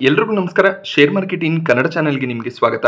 ಎಲ್ರಿಗೂ ನಮಸ್ಕಾರ. Share market in Kannada ಚಾನೆಲ್ಗೆ ನಿಮಗೆ ಸ್ವಾಗತ.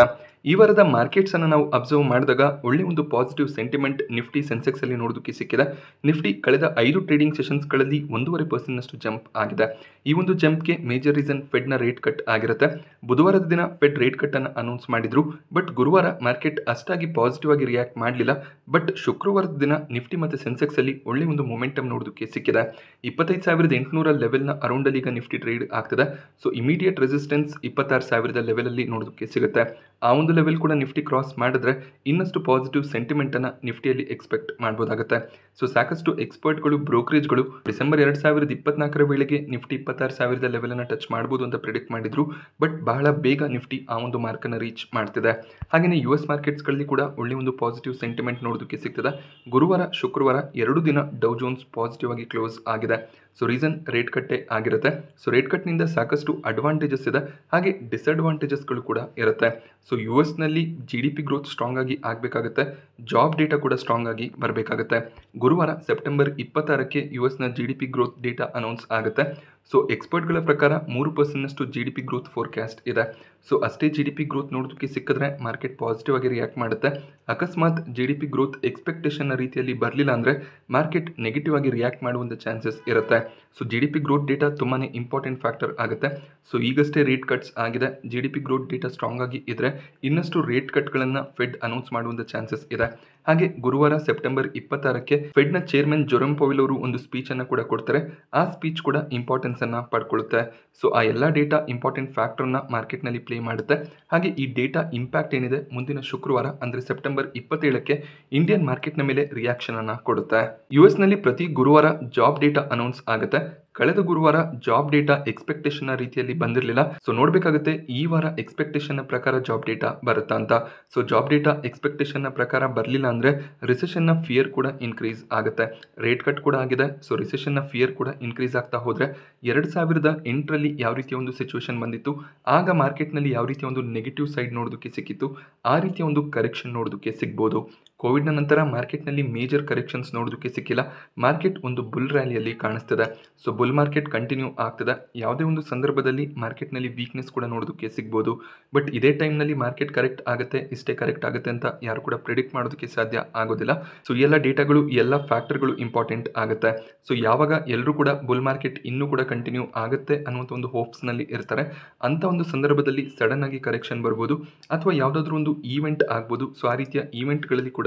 ಈ ವಾರದ ಮಾರ್ಕೆಟ್ಸ್ ಅನ್ನು ನಾವು ಅಬ್ಸರ್ವ್ ಮಾಡಿದಾಗ ಒಳ್ಳೆ ಒಂದು ಪಾಸಿಟಿವ್ ಸೆಂಟಿಮೆಂಟ್ ನಿಫ್ಟಿ ಸೆನ್ಸೆಕ್ಸ್ ಅಲ್ಲಿ ನೋಡೋದಕ್ಕೆ ಸಿಕ್ಕಿದೆ. ನಿಫ್ಟಿ ಕಳೆದ 5 ಟ್ರೇಡಿಂಗ್ ಸೆಷನ್ಸ್ಗಳಲ್ಲಿ 1.5% ನಷ್ಟು ಜಂಪ್ ಆಗಿದೆ. ಈ ಒಂದು ಜಂಪ್ಗೆ ಮೇಜರ್ ರೀಸನ್ ಫೆಡ್ನ ರೇಟ್ ಕಟ್ ಆಗಿರುತ್ತೆ. ಬುಧವಾರದ ದಿನ ಫೆಡ್ ರೇಟ್ ಕಟ್ ಅನ್ನು ಅನೌನ್ಸ್ ಮಾಡಿದ್ರು. ಬಟ್ ಗುರುವಾರ ಮಾರ್ಕೆಟ್ ಅಷ್ಟಾಗಿ ಪಾಸಿಟಿವ್ ಆಗಿ ರಿಯಾಕ್ಟ್ ಮಾಡಲಿಲ್ಲ. ಬಟ್ ಶುಕ್ರವಾರದ ದಿನ ನಿಫ್ಟಿ ಮತ್ತು ಸೆನ್ಸೆಕ್ಸ್ ಅಲ್ಲಿ ಒಳ್ಳೆ ಒಂದು ಮೊಮೆಂಟಮ್ ನೋಡೋದಕ್ಕೆ ಸಿಕ್ಕಿದೆ. 25,800 ಲೆವೆಲ್ನ ಅರೌಂಡ್ ಅಲ್ಲಿ ಈಗ ನಿಫ್ಟಿ ಟ್ರೇಡ್ ಆಗ್ತದೆ. ಸೊ ಇಮಿಡಿಯೇಟ್ ರೆಸಿಸ್ಟೆನ್ಸ್ 26,000 ಲೆವೆಲ್ ಅಲ್ಲಿ ನೋಡೋದಕ್ಕೆ ಸಿಗುತ್ತೆ. ಆ ಒಂದು ಲೆವೆಲ್ ಕೂಡ ನಿಫ್ಟಿ ಕ್ರಾಸ್ ಮಾಡಿದ್ರೆ ಇನ್ನಷ್ಟು ಪಾಸಿಟಿವ್ ಸೆಂಟಿಮೆಂಟ್ ಅನ್ನ ನಿಫ್ಟಿಯಲ್ಲಿ ಎಕ್ಸ್ಪೆಕ್ಟ್ ಮಾಡಬಹುದಾಗುತ್ತೆ. ಸೊ ಸಾಕಷ್ಟು ಎಕ್ಸ್ಪರ್ಟ್ಗಳು ಬ್ರೋಕರೇಜ್ಗಳು ಡಿಸೆಂಬರ್ 2024 ವೇಳೆಗೆ ನಿಫ್ಟಿ 26,000 ಲೆವೆಲ್ ಅನ್ನ ಟಚ್ ಮಾಡಬಹುದು ಅಂತ ಪ್ರಿಡಿಕ್ಟ್ ಮಾಡಿದ್ರು. ಬಟ್ ಬಹಳ ಬೇಗ ನಿಫ್ಟಿ ಆ ಒಂದು ಮಾರ್ಕ್ ಅನ್ನ ರೀಚ್ ಮಾಡ್ತಿದೆ. ಹಾಗೆಯೇ US ಮಾರ್ಕೆಟ್ಸ್ ಗಳಲ್ಲಿ ಕೂಡ ಒಳ್ಳೆ ಒಂದು ಪಾಸಿಟಿವ್ ಸೆಂಟಿಮೆಂಟ್ ನೋಡೋದಕ್ಕೆ ಸಿಗ್ತದೆ. ಗುರುವಾರ ಶುಕ್ರವಾರ 2 ದಿನ ಡೌ ಜೋನ್ಸ್ ಪಾಸಿಟಿವ್ ಆಗಿ ಕ್ಲೋಸ್ ಆಗಿದೆ. ಸೊ ರೀಸನ್ ರೇಟ್ ಕಟ್ಟೆ ಆಗಿರುತ್ತೆ. ಸೊ ರೇಟ್ ಕಟ್ನಿಂದ ಸಾಕಷ್ಟು ಅಡ್ವಾಂಟೇಜಸ್ ಇದೆ, ಹಾಗೆ ಡಿಸ್ಅಡ್ವಾಂಟೇಜಸ್ಗಳು ಕೂಡ ಇರುತ್ತೆ. ಸೊ US ನಲ್ಲಿ GDP ಗ್ರೋತ್ ಸ್ಟ್ರಾಂಗ್ ಆಗಿ ಆಗಬೇಕಾಗುತ್ತೆ. ಜಾಬ್ ಡೇಟಾ ಕೂಡ ಸ್ಟ್ರಾಂಗ್ ಆಗಿ ಬರಬೇಕಾಗುತ್ತೆ. ಗುರುವಾರ ಸೆಪ್ಟೆಂಬರ್ 26ಕ್ಕೆ US ನ GDP ಗ್ರೋತ್ ಡೇಟಾ ಅನೌನ್ಸ್ ಆಗುತ್ತೆ. ಸೊ ಎಕ್ಸ್ಪರ್ಟ್ಗಳ ಪ್ರಕಾರ 3% ನಷ್ಟು GDP ಗ್ರೋತ್ ಫೋರ್ಕಾಸ್ಟ್ ಇದೆ. ಸೊ ಅಷ್ಟೇ GDP ಗ್ರೋತ್ ನೋಡೋದಕ್ಕೆ ಸಿಕ್ಕಿದ್ರೆ ಮಾರ್ಕೆಟ್ ಪಾಸಿಟಿವ್ ಆಗಿ ರಿಯಾಕ್ಟ್ ಮಾಡುತ್ತೆ. ಅಕಸ್ಮಾತ್ GDP ಗ್ರೋತ್ ಎಕ್ಸ್ಪೆಕ್ಟೇಷನ್ ರೀತಿಯಲ್ಲಿ ಬರಲಿಲ್ಲ ಅಂದರೆ ಮಾರ್ಕೆಟ್ ನೆಗೆಟಿವ್ ಆಗಿ ರಿಯಾಕ್ಟ್ ಮಾಡುವಂಥ ಚಾನ್ಸಸ್ ಇರುತ್ತೆ. ಸೊ GDP ಗ್ರೋತ್ ಡೇಟಾ ತುಂಬಾ ಇಂಪಾರ್ಟೆಂಟ್ ಫ್ಯಾಕ್ಟರ್ ಆಗುತ್ತೆ. ಸೊ ಈಗಷ್ಟೇ ರೇಟ್ ಕಟ್ಸ್ ಆಗಿದೆ. GDP ಗ್ರೋತ್ ಡೇಟಾ ಸ್ಟ್ರಾಂಗ್ ಆಗಿ ಇದ್ರೆ ಇನ್ನಷ್ಟು ರೇಟ್ ಕಟ್ಗಳನ್ನು ಫೆಡ್ ಅನೌನ್ಸ್ ಮಾಡುವಂಥ ಚಾನ್ಸಸ್ ಇದೆ. ಹಾಗೆ ಗುರುವಾರ ಸೆಪ್ಟೆಂಬರ್ 26ಕ್ಕೆ ಫೆಡ್ನ ಚೇರ್ಮನ್ ಜೊರಮ್ ಪವೆಲ್ ಅವರು ಒಂದು ಸ್ಪೀಚ್ ಅನ್ನು ಕೂಡ ಕೊಡ್ತಾರೆ. ಆ ಸ್ಪೀಚ್ ಕೂಡ ಇಂಪಾರ್ಟೆನ್ಸ್ ಅನ್ನ ಪಡ್ಕೊಳ್ಳುತ್ತೆ. ಸೊ ಆ ಎಲ್ಲ ಡೇಟಾ ಇಂಪಾರ್ಟೆಂಟ್ ಫ್ಯಾಕ್ಟರ್ನ ಮಾರ್ಕೆಟ್ನಲ್ಲಿ ಪ್ಲೇ ಮಾಡುತ್ತೆ. ಹಾಗೆ ಈ ಡೇಟಾ ಇಂಪ್ಯಾಕ್ಟ್ ಏನಿದೆ ಮುಂದಿನ ಶುಕ್ರವಾರ ಅಂದರೆ ಸೆಪ್ಟೆಂಬರ್ 27ಕ್ಕೆ ಇಂಡಿಯನ್ ಮಾರ್ಕೆಟ್ನ ಮೇಲೆ ರಿಯಾಕ್ಷನ್ ಅನ್ನ ಕೊಡುತ್ತೆ. US ನಲ್ಲಿ ಪ್ರತಿ ಗುರುವಾರ ಜಾಬ್ ಡೇಟಾ ಅನೌನ್ಸ್ ಆಗುತ್ತೆ. ಕಳೆದ ಗುರುವಾರ ಜಾಬ್ ಡೇಟಾ ಎಕ್ಸ್ಪೆಕ್ಟೇಷನ್ ರೀತಿಯಲ್ಲಿ ಬಂದಿರಲಿಲ್ಲ. ಸೊ ನೋಡಬೇಕಾಗುತ್ತೆ ಈ ವಾರ ಎಕ್ಸ್ಪೆಕ್ಟೇಷನ್ ಪ್ರಕಾರ ಜಾಬ್ ಡೇಟಾ ಬರುತ್ತಾ ಅಂತ. ಸೊ ಜಾಬ್ ಡೇಟಾ ಎಕ್ಸ್ಪೆಕ್ಟೇಷನ್ ಪ್ರಕಾರ ಬರಲಿಲ್ಲ ಅಂದ್ರೆ ರಿಸೆಷನ್ ನ ಫಿಯರ್ ಕೂಡ ಇನ್ಕ್ರೀಸ್ ಆಗುತ್ತೆ. ರೇಟ್ ಕಟ್ ಕೂಡ ಆಗಿದೆ. ಸೊ ರಿಸೆಷನ್ ನ ಫಿಯರ್ ಕೂಡ ಇನ್ಕ್ರೀಸ್ ಆಗ್ತಾ ಹೋದ್ರೆ 2008ರಲ್ಲಿ ಯಾವ ರೀತಿಯ ಒಂದು ಸಿಚುವೇಶನ್ ಬಂದಿತ್ತು, ಆಗ ಮಾರ್ಕೆಟ್ ನಲ್ಲಿ ಯಾವ ರೀತಿಯ ಒಂದು ನೆಗೆಟಿವ್ ಸೈಡ್ ನೋಡೋದಕ್ಕೆ ಸಿಕ್ಕಿತ್ತು, ಆ ರೀತಿಯ ಒಂದು ಕರೆಕ್ಷನ್ ನೋಡೋದಕ್ಕೆ ಸಿಗ್ಬೋದು. ಕೋವಿಡ್ನ ನಂತರ ಮಾರ್ಕೆಟ್ನಲ್ಲಿ ಮೇಜರ್ ಕರೆಕ್ಷನ್ಸ್ ನೋಡೋದಕ್ಕೆ ಸಿಕ್ಕಿಲ್ಲ. ಮಾರ್ಕೆಟ್ ಒಂದು ಬುಲ್ ರ್ಯಾಲಿಯಲ್ಲಿ ಕಾಣಿಸ್ತಿದೆ. ಸೊ ಬುಲ್ ಮಾರ್ಕೆಟ್ ಕಂಟಿನ್ಯೂ ಆಗ್ತದೆ. ಯಾವುದೇ ಒಂದು ಸಂದರ್ಭದಲ್ಲಿ ಮಾರ್ಕೆಟ್ನಲ್ಲಿ ವೀಕ್ನೆಸ್ ಕೂಡ ನೋಡೋದಕ್ಕೆ ಸಿಗ್ಬೋದು. ಬಟ್ ಇದೇ ಟೈಮ್ನಲ್ಲಿ ಮಾರ್ಕೆಟ್ ಕರೆಕ್ಟ್ ಆಗುತ್ತೆ, ಇಷ್ಟೇ ಕರೆಕ್ಟ್ ಆಗುತ್ತೆ ಅಂತ ಯಾರು ಕೂಡ ಪ್ರಿಡಿಕ್ಟ್ ಮಾಡೋದಕ್ಕೆ ಸಾಧ್ಯ ಆಗೋದಿಲ್ಲ. ಸೊ ಈ ಎಲ್ಲ ಡೇಟಾಗಳು, ಎಲ್ಲ ಫ್ಯಾಕ್ಟರ್ಗಳು ಇಂಪಾರ್ಟೆಂಟ್ ಆಗುತ್ತೆ. ಸೊ ಯಾವಾಗ ಎಲ್ಲರೂ ಕೂಡ ಬುಲ್ ಮಾರ್ಕೆಟ್ ಇನ್ನೂ ಕೂಡ ಕಂಟಿನ್ಯೂ ಆಗುತ್ತೆ ಅನ್ನುವಂಥ ಒಂದು ಹೋಪ್ಸ್ನಲ್ಲಿ ಇರ್ತಾರೆ, ಅಂತ ಒಂದು ಸಂದರ್ಭದಲ್ಲಿ ಸಡನ್ ಆಗಿ ಕರೆಕ್ಷನ್ ಬರ್ಬೋದು ಅಥವಾ ಯಾವುದಾದ್ರೂ ಒಂದು ಈವೆಂಟ್ ಆಗ್ಬೋದು. ಸೊ ಆ ರೀತಿಯ ಈವೆಂಟ್ಗಳಲ್ಲಿ ಕೂಡ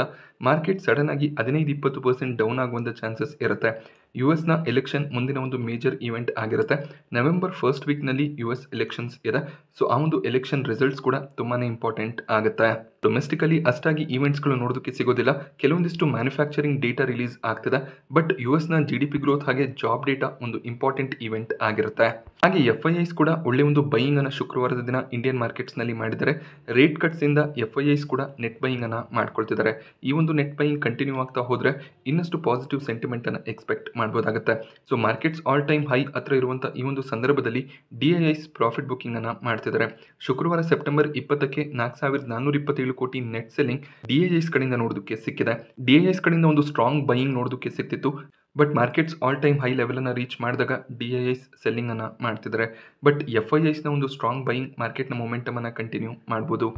ಮಾರ್ಕೆಟ್ ಸಡನ್ ಆಗಿ 15-20% ಡೌನ್ ಆಗುವಂಥ ಚಾನ್ಸಸ್ ಇರುತ್ತೆ. US ನ ಎಲೆಕ್ಷನ್ ಮುಂದಿನ ಒಂದು ಮೇಜರ್ ಈವೆಂಟ್ ಆಗಿರುತ್ತೆ. ನವೆಂಬರ್ 1st ವೀಕ್ನಲ್ಲಿ US ಎಲೆಕ್ಷನ್ಸ್ ಇದೆ. ಸೊ ಆ ಒಂದು ಎಲೆಕ್ಷನ್ ರಿಸಲ್ಟ್ಸ್ ಕೂಡ ತುಂಬಾನೇ ಇಂಪಾರ್ಟೆಂಟ್ ಆಗುತ್ತೆ. ಡೊಮೆಸ್ಟಿಕಲಿ ಅಷ್ಟಾಗಿ ಈವೆಂಟ್ಸ್ಗಳು ನೋಡೋದಕ್ಕೆ ಸಿಗೋದಿಲ್ಲ. ಕೆಲವೊಂದಿಷ್ಟು ಮ್ಯಾನುಫ್ಯಾಕ್ಚರಿಂಗ್ ಡೇಟಾ ರಿಲೀಸ್ ಆಗ್ತದೆ. ಬಟ್ US ನ GDP ಗ್ರೋತ್ ಹಾಗೆ ಜಾಬ್ ಡೇಟಾ ಒಂದು ಇಂಪಾರ್ಟೆಂಟ್ ಈವೆಂಟ್ ಆಗಿರುತ್ತೆ. ಹಾಗೆ FIIs ಕೂಡ ಒಳ್ಳೆ ಒಂದು ಬೈಯಿಂಗ್ ಅನ್ನ ಶುಕ್ರವಾರದ ದಿನ ಇಂಡಿಯನ್ ಮಾರ್ಕೆಟ್ಸ್ ನಲ್ಲಿ ಮಾಡಿದರೆ, ರೇಟ್ ಕಟ್ಸ್ ಇಂದ FIIs ಕೂಡ ನೆಟ್ ಬೈಯಿಂಗ್ ಅನ್ನ ಮಾಡ್ಕೊಳ್ತಿದ್ದಾರೆ. ಈ ಒಂದು ನೆಟ್ ಬೈಯಿಂಗ್ ಕಂಟಿನ್ಯೂ ಆಗ್ತಾ ಹೋದ್ರೆ ಇನ್ನಷ್ಟು ಪಾಸಿಟಿವ್ ಸೆಂಟಿಮೆಂಟ್ ಅನ್ನ ಎಕ್ಸ್ಪೆಕ್ಟ್ ಮಾಡಬಹುದಾಗುತ್ತೆ. So markets all time high ಹತ್ರ ಇರುವಂತಹ ಈ ಒಂದು ಸಂದರ್ಭದಲ್ಲಿ DIIs ಪ್ರಾಫಿಟ್ ಬುಕಿಂಗ್ ಅನ್ನ ಮಾಡ್ತಿದ್ದಾರೆ. ಶುಕ್ರವಾರ ಸೆಪ್ಟೆಂಬರ್ 20ಕ್ಕೆ 4,427 ಕೋಟಿ ನೆಟ್ ಸೆಲ್ಲಿಂಗ್ DIIs ಕಡೆಯಿಂದ ನೋಡೋದಕ್ಕೆ ಸಿಕ್ಕಿದೆ. DIIs ಕಡೆಯಿಂದ ಒಂದು ಸ್ಟ್ರಾಂಗ್ ಬೈಯಿಂಗ್ ನೋಡೋದಕ್ಕೆ ಸಿಕ್ತಿತ್ತು. But markets all time high level ಅನ್ನ ರೀಚ್ ಮಾಡಿದಾಗ DIIs ಸೆಲ್ಲಿಂಗ್ ಅನ್ನ ಮಾಡ್ತಿದ್ದಾರೆ. ಬಟ್ FIIs ನ ಒಂದು ಸ್ಟ್ರಾಂಗ್ ಬೈಯಿಂಗ್ ಮಾರ್ಕೆಟ್ನ ಮೊಮೆಂಟಮ್ ಅನ್ನ ಕಂಟಿನ್ಯೂ ಮಾಡಬಹುದು.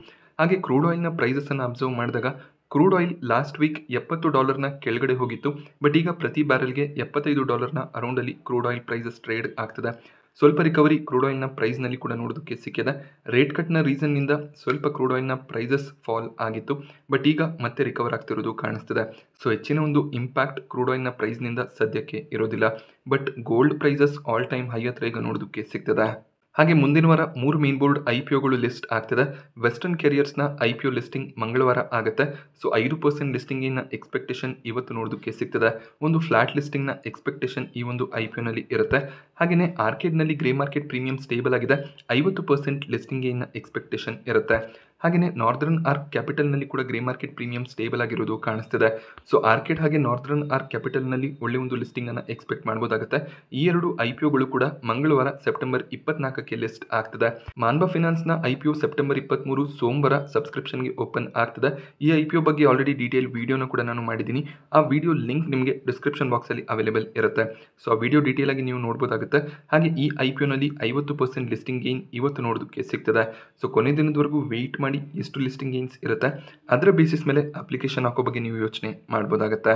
ಹಾಗೆ ಕ್ರೂಡ್ ಆಯಿಲ್ನ ಪ್ರೈಸಸ್ ಅನ್ನು ಅಬ್ಸರ್ವ್ ಮಾಡಿದಾಗ ಕ್ರೂಡ್ ಆಯಿಲ್ ಲಾಸ್ಟ್ ವೀಕ್ $70ನ ಕೆಳಗಡೆ ಹೋಗಿತ್ತು. ಬಟ್ ಈಗ ಪ್ರತಿ ಬ್ಯಾರೆಲ್ಗೆ $75ನ ಅರೌಂಡ್ ಅಲ್ಲಿ ಕ್ರೂಡ್ ಆಯಿಲ್ ಪ್ರೈಸಸ್ ಟ್ರೇಡ್ ಆಗ್ತದೆ. ಸ್ವಲ್ಪ ರಿಕವರಿ ಕ್ರೂಡ್ ಆಯಿಲ್ನ ಪ್ರೈಸ್ನಲ್ಲಿ ಕೂಡ ನೋಡೋದಕ್ಕೆ ಸಿಕ್ಕಿದೆ. ರೇಟ್ ಕಟ್ನ ರೀಸನ್ನಿಂದ ಸ್ವಲ್ಪ ಕ್ರೂಡ್ ಆಯಿಲ್ನ ಪ್ರೈಸಸ್ ಫಾಲ್ ಆಗಿತ್ತು. ಬಟ್ ಈಗ ಮತ್ತೆ ರಿಕವರ್ ಆಗ್ತಿರೋದು ಕಾಣಿಸ್ತಿದೆ. ಸೊ ಹೆಚ್ಚಿನ ಒಂದು ಇಂಪ್ಯಾಕ್ಟ್ ಕ್ರೂಡ್ ಆಯಿಲ್ನ ಪ್ರೈಸ್ನಿಂದ ಸದ್ಯಕ್ಕೆ ಇರೋದಿಲ್ಲ. But gold prices all time high ಹತ್ರ ಈಗ ನೋಡೋದಕ್ಕೆ ಸಿಗ್ತದೆ. ಹಾಗೆ ಮುಂದಿನ ವಾರ 3 ಮೇನ್ ಬೋರ್ಡ್ IPOಗಳು ಲಿಸ್ಟ್ ಆಗ್ತಿದೆ. ವೆಸ್ಟರ್ನ್ ಕೆರಿಯರ್ಸ್ನ IPO ಲಿಸ್ಟಿಂಗ್ ಮಂಗಳವಾರ ಆಗುತ್ತೆ. ಸೊ 5% ಲಿಸ್ಟಿಂಗಿನ ಎಕ್ಸ್ಪೆಕ್ಟೇಷನ್ ಇವತ್ತು ನೋಡೋದಕ್ಕೆ ಸಿಗ್ತದೆ. ಒಂದು ಫ್ಲಾಟ್ ಲಿಸ್ಟಿಂಗ್ನ ಎಕ್ಸ್ಪೆಕ್ಟೇಷನ್ ಈ ಒಂದು IPOನಲ್ಲಿ ಇರುತ್ತೆ. ಹಾಗೆಯೇ ಆರ್ಕೇಡ್ನಲ್ಲಿ ಗ್ರೇ ಮಾರ್ಕೆಟ್ ಪ್ರೀಮಿಯಂ ಸ್ಟೇಬಲ್ ಆಗಿದೆ. 50% ಲಿಸ್ಟಿಂಗಿನ ಎಕ್ಸ್ಪೆಕ್ಟೇಷನ್ ಇರುತ್ತೆ. ಹಾಗೆಯೇ ನಾರ್ದರ್ನ್ ಆರ್ಕ್ ಕ್ಯಾಪಿಟಲ್ನಲ್ಲಿ ಕೂಡ ಗ್ರೇ ಮಾರ್ಕೆಟ್ ಪ್ರೀಮಿಯಂ ಸ್ಟೇಬಲ್ ಆಗಿರೋದು ಕಾಣಿಸ್ತಿದೆ. ಸೊ ಆರ್ಕಿಡ್ ಹಾಗೆ ನಾರ್ದರ್ನ್ ಆರ್ಕ್ ಕ್ಯಾಪಿಟಲ್ನಲ್ಲಿ ಒಳ್ಳೆ ಒಂದು ಲಿಸ್ಟಿಂಗನ್ನು ಎಕ್ಸ್ಪೆಕ್ಟ್ ಮಾಡ್ಬೋದಾಗುತ್ತೆ. ಈ ಎರಡು IPOಗಳು ಕೂಡ ಮಂಗಳವಾರ ಸೆಪ್ಟೆಂಬರ್ 24ಕ್ಕೆ ಲಿಸ್ಟ್ ಆಗ್ತದೆ. ಮಾನ್ಬಾ ಫಿನಾನ್ಸ್ನ IPO ಸೆಪ್ಟೆಂಬರ್ 23 ಸೋಮವಾರ ಸಬ್ಸ್ಕ್ರಿಪ್ಷನ್ಗೆ ಓಪನ್ ಆಗ್ತದೆ. ಈ IPO ಬಗ್ಗೆ ಆಲ್ರೆಡಿ ಡೀಟೇಲ್ ವಿಡಿಯೋನ ಕೂಡ ನಾನು ಮಾಡಿದ್ದೀನಿ. ಆ ವಿಡಿಯೋ ಲಿಂಕ್ ನಿಮಗೆ ಡಿಸ್ಕ್ರಿಪ್ಷನ್ ಬಾಕ್ಸಲ್ಲಿ ಅವೈಲೇಬಲ್ ಇರುತ್ತೆ. ಸೊ ಆ ವಿಡಿಯೋ ಡೀಟೇಲ್ ಆಗಿ ನೀವು ನೋಡ್ಬೋದಾಗುತ್ತೆ. ಹಾಗೆ ಈ IPOನಲ್ಲಿ 50% ಲಿಸ್ಟಿಂಗ್ ಗೇನ್ ಇವತ್ತು ನೋಡೋದಕ್ಕೆ ಸಿಗ್ತದೆ. ಸೊ ಕೊನೆ ದಿನದವರೆಗೂ ವೆಯ್ಟ್ ಮಾಡಿ ಎಷ್ಟು ಲಿಸ್ಟಿಂಗ್ ಗೇನ್ಸ್ ಇರುತ್ತೆ ಅದರ ಬೇಸಿಸ್ ಮೇಲೆ ಅಪ್ಲಿಕೇಶನ್ ಹಾಕೋ ಬಗ್ಗೆ ನೀವು ಯೋಚನೆ ಮಾಡ್ಬೋದಾಗುತ್ತೆ.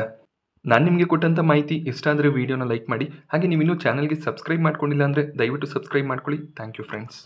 ನಾನು ನಿಮಗೆ ಕೊಟ್ಟಂಥ ಮಾಹಿತಿ ಇಷ್ಟ ಆದರೆ ವಿಡಿಯೋನ ಲೈಕ್ ಮಾಡಿ. ಹಾಗೆ ನೀವು ಇನ್ನೂ ಚಾನಲ್ಗೆ ಸಬ್ಸ್ಕ್ರೈಬ್ ಮಾಡ್ಕೊಂಡಿಲ್ಲ ಅಂದರೆ ದಯವಿಟ್ಟು ಸಬ್ಸ್ಕ್ರೈಬ್ ಮಾಡ್ಕೊಳ್ಳಿ. Thank you friends.